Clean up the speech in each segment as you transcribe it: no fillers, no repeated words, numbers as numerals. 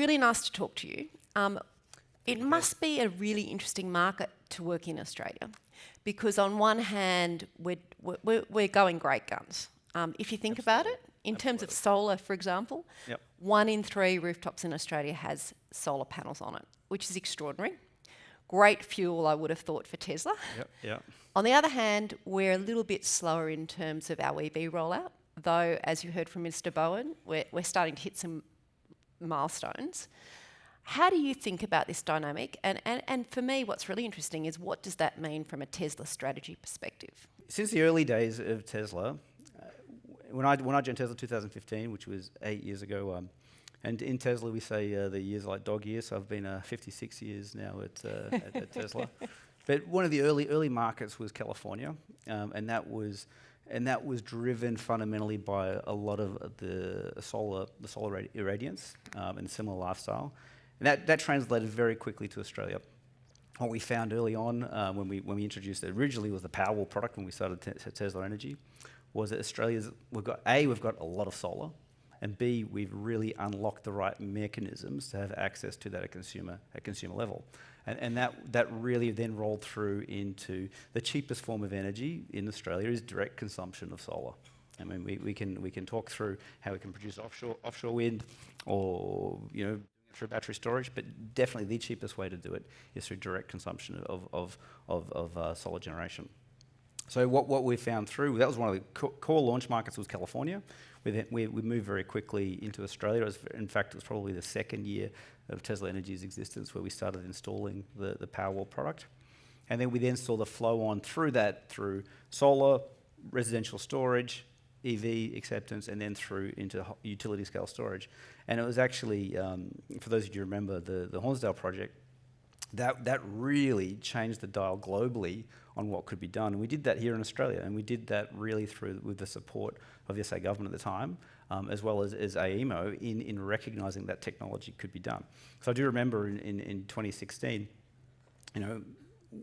really nice to talk to you. It must be a really interesting market to work in Australia, because on one hand, we're going great guns. If you think about it, in terms of solar, for example, 1 in 3 rooftops in Australia has solar panels on it, which is extraordinary. Great fuel, I would have thought, for Tesla. On the other hand, we're a little bit slower in terms of our EV rollout, though, as you heard from Mr. Bowen, we're starting to hit some milestones. How do you think about this dynamic? And for me, what's really interesting is, what does that mean from a Tesla strategy perspective? Since the early days of Tesla, when I joined Tesla in 2015, which was 8 years ago, and in Tesla we say the years are like dog years, so I've been 56 years now at Tesla. But one of the early markets was California, and that was driven fundamentally by a lot of the solar irradiance and similar lifestyle. And that translated very quickly to Australia. What we found early on when we introduced it originally was the Powerwall product when we started Tesla Energy, was that we've got a lot of solar, and B, we've really unlocked the right mechanisms to have access to that at consumer level. And that really then rolled through into the cheapest form of energy in Australia is direct consumption of solar. I mean, we can talk through how we can produce offshore wind, or through battery storage, but definitely the cheapest way to do it is through direct consumption of solar generation. So what we found through, that was one of the core launch markets, was California. We moved very quickly into Australia. In fact, it was probably the second year of Tesla Energy's existence where we started installing the Powerwall product. And then we saw the flow on through solar, residential storage, EV acceptance, and then through into utility scale storage. And it was actually, for those of you who remember the Hornsdale project, that really changed the dial globally on what could be done. And we did that here in Australia, and we did that really with the support of the SA government at the time, as well as AEMO in recognising that technology could be done. So I do remember in 2016,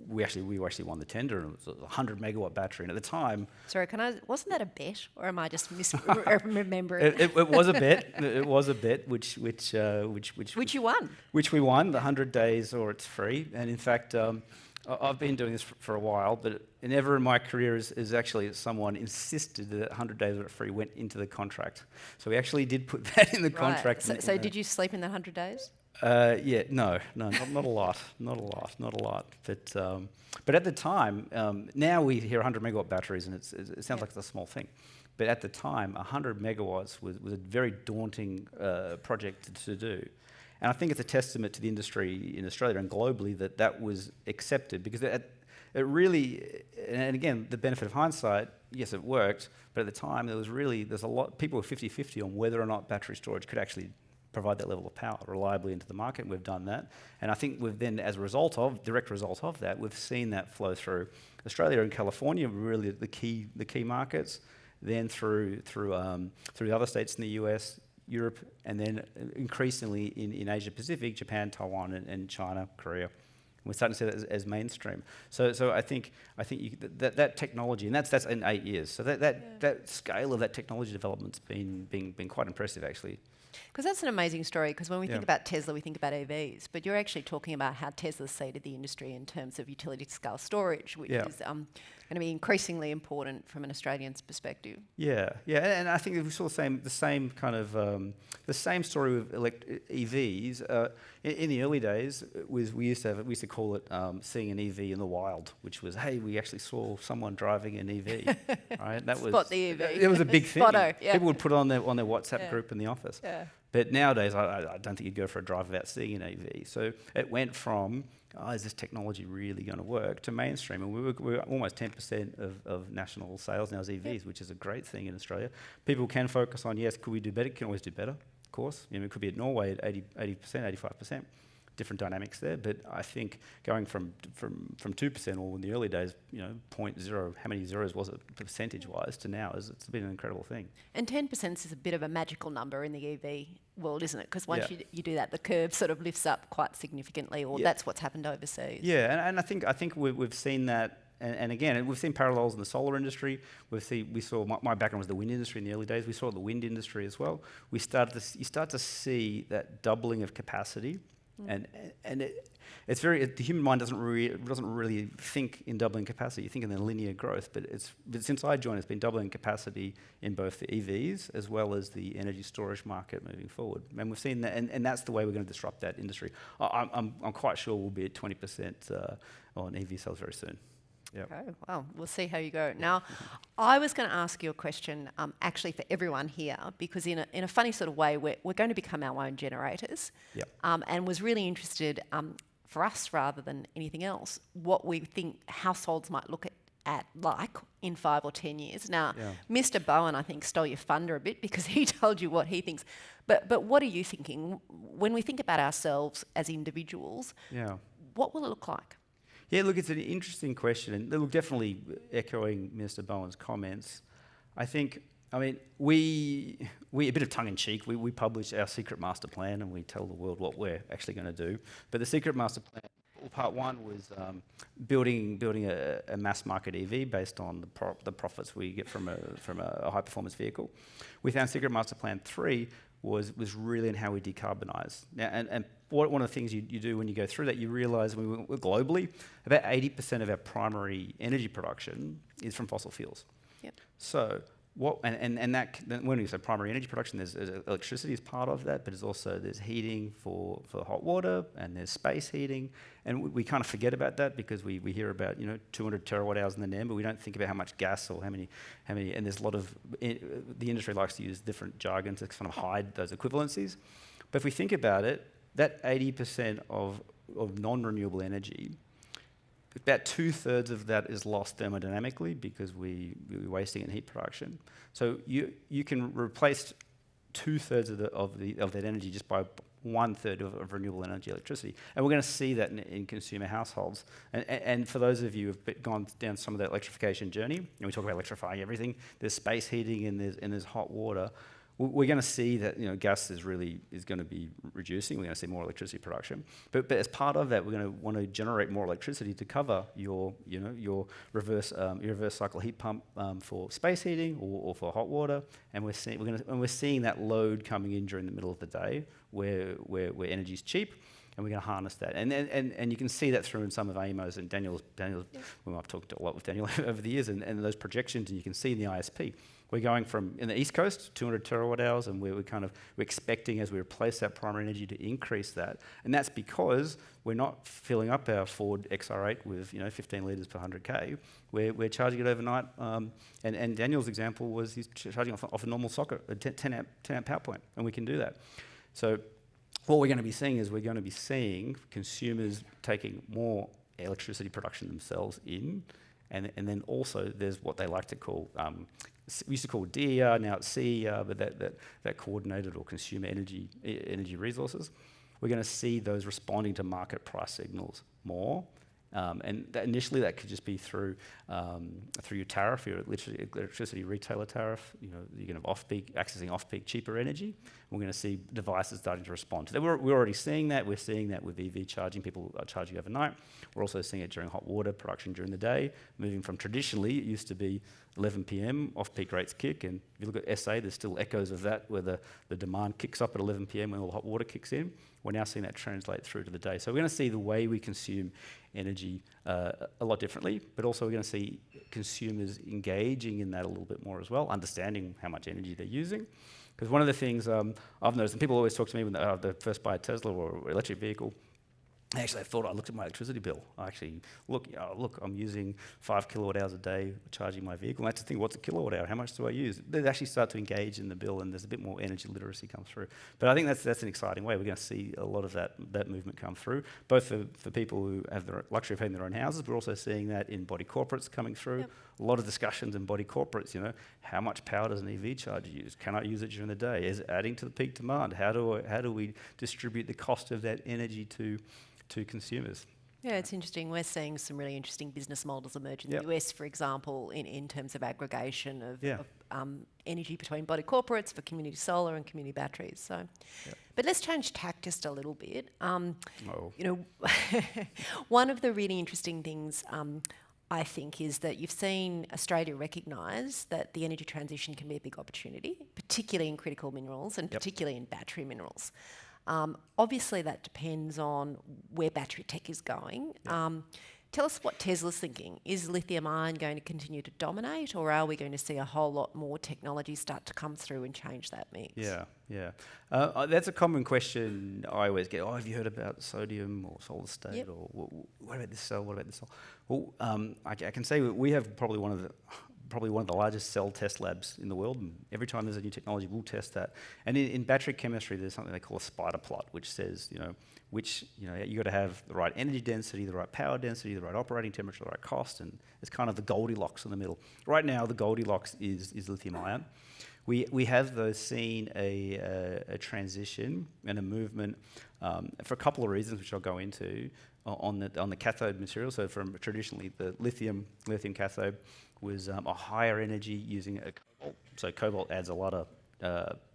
we actually won the tender, and it was a 100 megawatt battery. And at the time, sorry, wasn't that a bet, or am I just misremembering? it was a bet. It was a bet, which you won. Which we won, the 100 days or it's free. And in fact, I've been doing this for a while, but never in my career is actually someone insisted that 100 days or free went into the contract. So we actually did put that in the contract. So did you sleep in that 100 days? No, not a lot. But at the time, now we hear 100 megawatt batteries, and it sounds like it's a small thing. But at the time, 100 megawatts was a very daunting project to do. And I think it's a testament to the industry in Australia and globally that was accepted, because it really, and again, the benefit of hindsight, yes, it worked, but at the time there's a lot, people were 50-50 on whether or not battery storage could actually provide that level of power reliably into the market, and we've done that. And I think we've then, as a direct result of that, we've seen that flow through Australia and California, really the key markets, then through the other states in the US, Europe, and then increasingly in Asia Pacific, Japan, Taiwan, and China, Korea. We're starting to see that as mainstream. So I think that technology, and that's in 8 years. So that scale of that technology development's been quite impressive, actually. Because that's an amazing story, because when we think about Tesla, we think about EVs, but you're actually talking about how Tesla's seeded the industry in terms of utility scale storage, which is going to be increasingly important from an Australian's perspective. And I think we saw the same story with EVs. In the early days, we used to call it seeing an EV in the wild, which was, hey, we actually saw someone driving an EV, right? Spot the EV. It was a big thing. Spotto, People would put it on their WhatsApp group in the office. But nowadays, I don't think you'd go for a drive without seeing an EV. So it went from, is this technology really going to work, to mainstream. And we're almost 10% of national sales now is EVs, which is a great thing in Australia. People can focus on, yes, could we do better? Can always do better, of course. It could be at Norway at 80%, 85%. Different dynamics there, but I think going from 2%, or in the early days, 0.0, how many zeros was it percentage-wise, to now, it's been an incredible thing. And 10% is a bit of a magical number in the EV world, isn't it? Because once you do that, the curve sort of lifts up quite significantly, or that's what's happened overseas. Yeah, and I think we've seen that and again, we've seen parallels in the solar industry. We saw my background was the wind industry in the early days. We saw the wind industry as well. You start to see that doubling of capacity, and it's the human mind doesn't really think in doubling capacity. You think in the linear growth, but since I joined, it's been doubling capacity in both the EVs as well as the energy storage market moving forward. And we've seen that, and that's the way we're going to disrupt that industry. I'm quite sure we'll be at 20% on EV sales very soon. Yep. Okay, well, we'll see how you go. Now, I was going to ask you a question, actually for everyone here, because in a funny sort of way, we're going to become our own generators. Yep. And was really interested, for us rather than anything else, what we think households might look at like in 5 or 10 years. Now, Yeah. Mr. Bowen, I think, stole your thunder a bit because he told you what he thinks. But what are you thinking? When we think about ourselves as individuals, Yeah. what will it look like? Yeah, look, it's an interesting question, and look, definitely echoing Mr. Bowen's comments. I mean, we a bit of tongue in cheek. We publish our secret master plan, and we tell the world what we're actually going to do. But the secret master plan, part one was building a mass market EV based on the profits we get from a high performance vehicle. We found secret master plan 3 was really in how we decarbonise. Now, and one of the things you do when you go through that, you realise globally, about 80% of our primary energy production is from fossil fuels. Yep. So when we say primary energy production, there's electricity as part of that, but there's heating for hot water, and there's space heating, and we kind of forget about that because we hear about 200 terawatt hours in the NEM, but we don't think about how much gas or how many, and there's a lot of the industry likes to use different jargon to kind of hide those equivalencies. But if we think about it, that 80% of non-renewable energy, about 2/3 of that is lost thermodynamically because we're wasting it in heat production. So you can replace 2/3 of that energy just by 1/3 of renewable energy electricity, and we're going to see that in consumer households. And for those of you who've gone down some of that electrification journey, and we talk about electrifying everything, there's space heating and there's hot water. We're going to see that gas is going to be reducing. We're going to see more electricity production, but as part of that, we're going to want to generate more electricity to cover your reverse cycle heat pump for space heating or for hot water. And we're seeing that load coming in during the middle of the day where energy is cheap. And we're going to harness that, and you can see that through in some of AEMO's and Daniel's. Well, I've talked a lot with Daniel over the years, and those projections, and you can see in the ISP, we're going from in the East Coast 200 terawatt hours, and we're expecting as we replace that primary energy to increase that, and that's because we're not filling up our Ford XR8 with 15 litres per 100k. We're charging it overnight, and Daniel's example was he's charging off a normal socket, a 10 amp power point, and we can do that. So what we're going to be seeing is consumers taking more electricity production themselves in, and then also there's what they like to call, we used to call DER, now it's CER, but that coordinated or consumer energy resources. We're going to see those responding to market price signals more. And initially that could just be through your tariff, your electricity retailer tariff. You're going to have accessing off-peak cheaper energy. We're going to see devices starting to respond to that. We're already seeing that. We're seeing that with EV charging. People are charging overnight. We're also seeing it during hot water production during the day, moving from traditionally, it used to be 11 p.m, off-peak rates kick. And if you look at SA, there's still echoes of that where the demand kicks up at 11 p.m. when all the hot water kicks in. We're now seeing that translate through to the day. So we're going to see the way we consume energy a lot differently, but also we're going to see consumers engaging in that a little bit more as well, understanding how much energy they're using. Because one of the things I've noticed, and people always talk to me when they first buy a Tesla or electric vehicle, actually, I looked at my electricity bill. I actually look, I'm using 5 kilowatt hours a day charging my vehicle. And I have to think, what's a kilowatt hour? How much do I use? They actually start to engage in the bill, and there's a bit more energy literacy come through. But I think that's an exciting way. We're going to see a lot of that movement come through, both for people who have the luxury of having their own houses. We're also seeing that in body corporates coming through. Yep. A lot of discussions in body corporates, how much power does an EV charger use? Can I use it during the day? Is it adding to the peak demand? How do we distribute the cost of that energy to consumers? Yeah, it's interesting. We're seeing some really interesting business models emerge in the US, for example, in terms of aggregation of energy between body corporates for community solar and community batteries. So, but let's change tack just a little bit. One of the really interesting things I think, is that you've seen Australia recognise that the energy transition can be a big opportunity, particularly in critical minerals and particularly in battery minerals. Obviously, that depends on where battery tech is going. Tell us what Tesla's thinking. Is lithium ion going to continue to dominate, or are we going to see a whole lot more technology start to come through and change that mix? Yeah. That's a common question I always get. Oh, have you heard about sodium or solid state? Or what about this cell? What about this cell? Well, I can say we have probably one of the largest cell test labs in the world. And every time there's a new technology, we'll test that. And in battery chemistry, there's something they call a spider plot, which says, you got to have the right energy density, the right power density, the right operating temperature, the right cost, and it's kind of the Goldilocks in the middle. Right now, the Goldilocks is lithium ion. We have though seen a transition and a movement for a couple of reasons, which I'll go into on the cathode material. So from traditionally the lithium cathode was a higher energy using a cobalt. So cobalt adds a lot of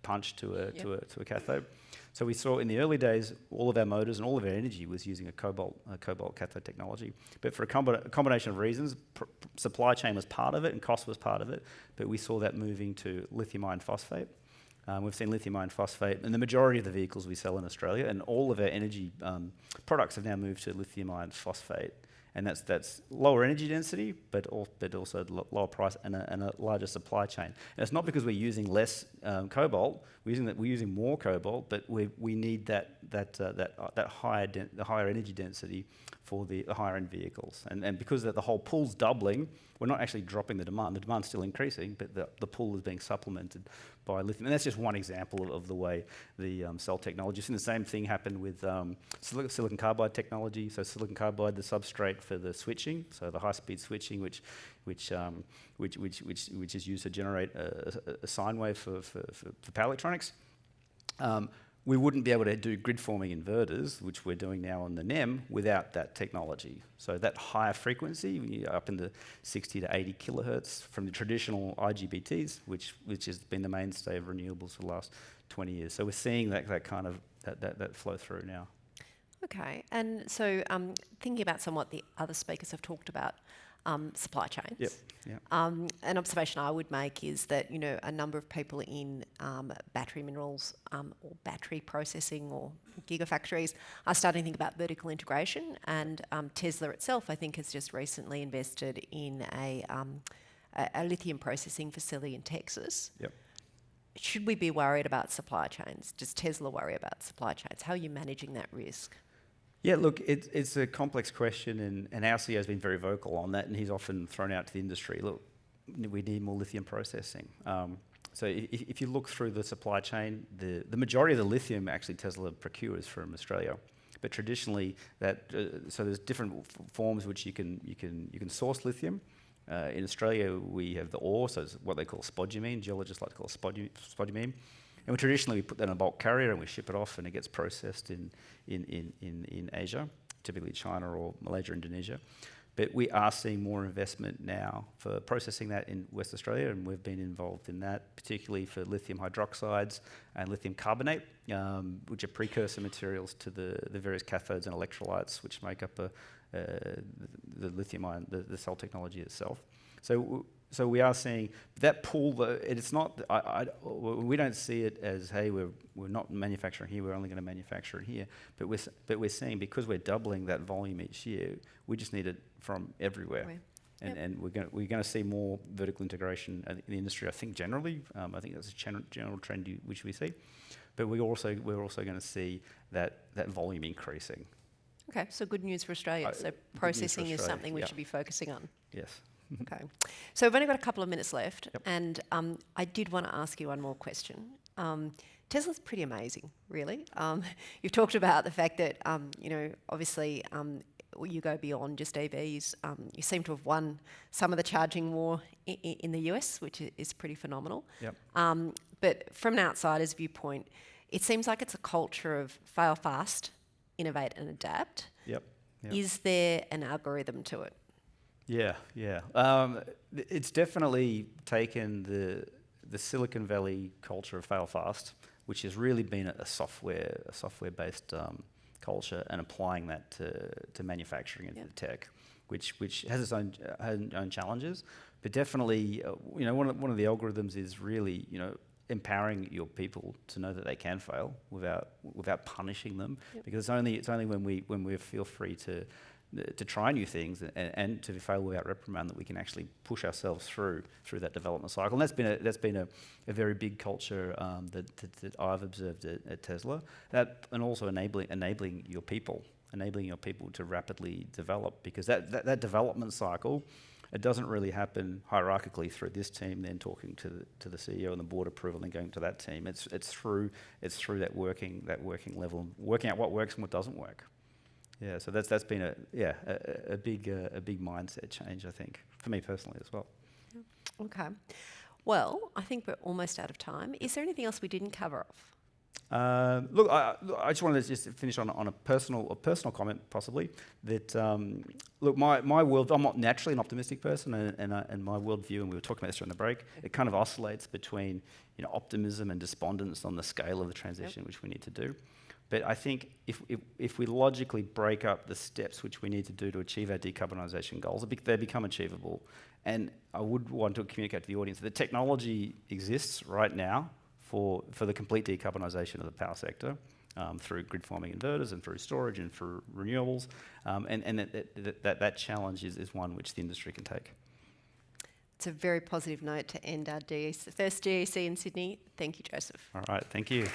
punch to a cathode. So we saw in the early days, all of our motors and all of our energy was using a cobalt cathode technology. But for a combination of reasons, supply chain was part of it and cost was part of it. But we saw that moving to lithium iron phosphate. We've seen lithium iron phosphate in the majority of the vehicles we sell in Australia, and all of our energy products have now moved to lithium iron phosphate. And that's lower energy density, but also lower price and a larger supply chain. And it's not because we're using less cobalt. We're using more cobalt, but we need that higher energy density for the higher end vehicles. And because the whole pool's doubling, we're not actually dropping the demand. The demand's still increasing, but the pool is being supplemented by lithium. And that's just one example of the way the cell technology. You've seen the same thing happen with silicon carbide technology. So silicon carbide, the substrate for the switching, so the high-speed switching, which is used to generate a sine wave for power electronics. We wouldn't be able to do grid forming inverters, which we're doing now on the NEM, without that technology. So that higher frequency, up in the 60 to 80 kilohertz from the traditional IGBTs, which has been the mainstay of renewables for the last 20 years. So we're seeing that flow through now. Okay, and so thinking about somewhat the other speakers have talked about, supply chains. An observation I would make is that a number of people in battery minerals or battery processing or gigafactories are starting to think about vertical integration, and Tesla itself, I think, has just recently invested in a lithium processing facility in Texas. Should we be worried about supply chains? Does Tesla worry about supply chains? How are you managing that risk? Yeah, look, it's a complex question, and our CEO has been very vocal on that, and he's often thrown out to the industry, look, we need more lithium processing. So if you look through the supply chain, the majority of the lithium actually Tesla procures from Australia. But traditionally, so there's different forms which you can source lithium. In Australia, we have the ore, so it's what they call spodumene. Geologists like to call it spodumene. And traditionally, we put that in a bulk carrier and we ship it off, and it gets processed in Asia, typically China or Malaysia, Indonesia. But we are seeing more investment now for processing that in West Australia, and we've been involved in that, particularly for lithium hydroxides and lithium carbonate, which are precursor materials to the various cathodes and electrolytes, which make up the lithium ion, the cell technology itself. So we are seeing that pool. It's not. We don't see it as, hey, we're not manufacturing here. We're only going to manufacture it here. But we're seeing, because we're doubling that volume each year, we just need it from everywhere. And we're going to see more vertical integration in the industry. I think generally, I think that's a general trend which we see. But we're also going to see that volume increasing. Okay, so good news for Australia. So processing is something we should be focusing on. Yes. Okay, so we've only got a couple of minutes left, and I did want to ask you one more question. Tesla's pretty amazing, really. You've talked about the fact that, obviously you go beyond just EVs. You seem to have won some of the charging war in the US, which is pretty phenomenal. But from an outsider's viewpoint, it seems like it's a culture of fail fast, innovate and adapt. Is there an algorithm to it? Yeah. It's definitely taken the Silicon Valley culture of fail fast, which has really been a software-based culture, and applying that to manufacturing and to tech. which has its own challenges. But definitely, one of the algorithms is really, empowering your people to know that they can fail without punishing them. Yep. Because it's only when we feel free to try new things and to fail without reprimand that we can actually push ourselves through that development cycle. And that's been a very big culture that I've observed at Tesla. And also enabling your people to rapidly develop, because that development cycle, it doesn't really happen hierarchically through this team, then talking to the CEO and the board approval, and going to that team. It's through that working level, working out what works and what doesn't work. Yeah, so that's been a big mindset change, I think, for me personally as well. Okay. Well, I think we're almost out of time. Is there anything else we didn't cover off? Look, I just wanted to just finish on a personal comment, possibly. That look, my world. I'm not naturally an optimistic person, and my worldview, and we were talking about this during the break. It kind of oscillates between optimism and despondence on the scale of the transition which we need to do. But I think if we logically break up the steps which we need to do to achieve our decarbonisation goals, they become achievable. And I would want to communicate to the audience that the technology exists right now for the complete decarbonisation of the power sector, through grid-forming inverters and through storage and through renewables. And that challenge is one which the industry can take. It's a very positive note to end our first GEC in Sydney. Thank you, Joseph. All right, thank you.